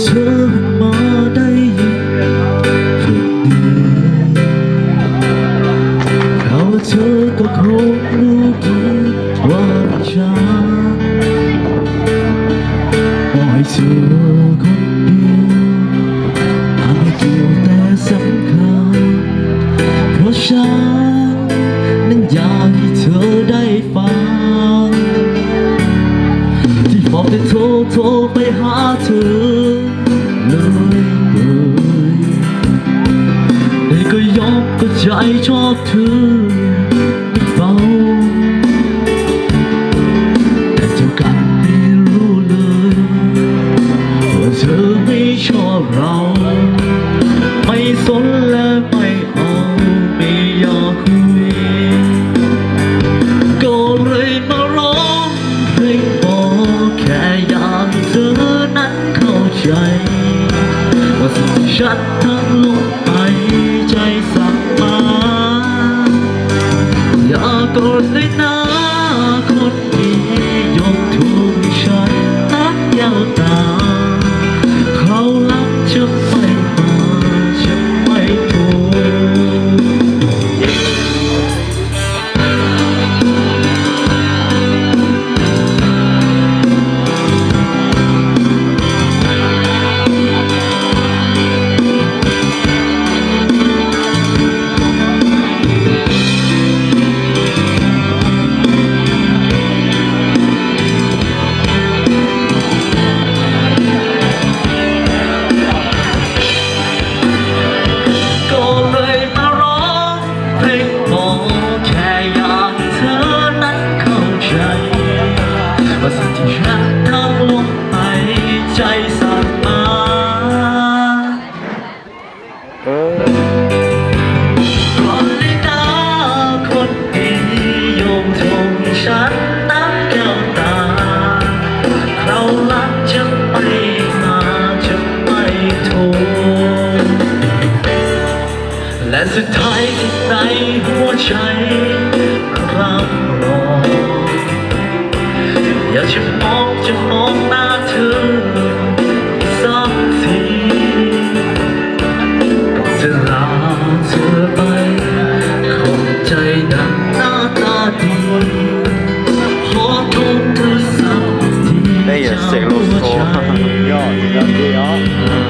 เธอมาได้ยินเพราะเธอก็คงรู้ดีว่าฉันปล่อยเธอคนเดียวอาจไม่เกี่ยวแต่สำคัญเพราะฉันนั้นอยากให้เธอได้ฟังที่บอกได้โทรไปหาเธอเลยแต่ก็ยอมก็ใจชอบเธอไม่เบาแต่เจ้ากันไม่รู้เลยว่าเธอไม่ชอบเราไม่สนและไม่เอาไม่อยากคุยก็เลยมาร้องเพลงบอกแค่อยากให้เธอนั้นเข้าใจว่าสิ่งที่ฉันทำลงไปใจสั่งมาอย่าโกรธเลยนะคนดียกถูกให้ฉันนักยาวตาเขาลับจะไม่มาจะไม่ถูกใจสั่งมาก่อนเลยนะคนดีโยมทงฉันนับแก้วตาเราลักจะไปมาจะไม่โทษและสุดท้ายที่ในหัวใจรับรองอยากจะมองหน้าเธอสักทีก่อนจะลาเธอไปขอบใจดังหน้าตาดีขอโทษเธอสักที ได้ยินเสียงโลโซยอด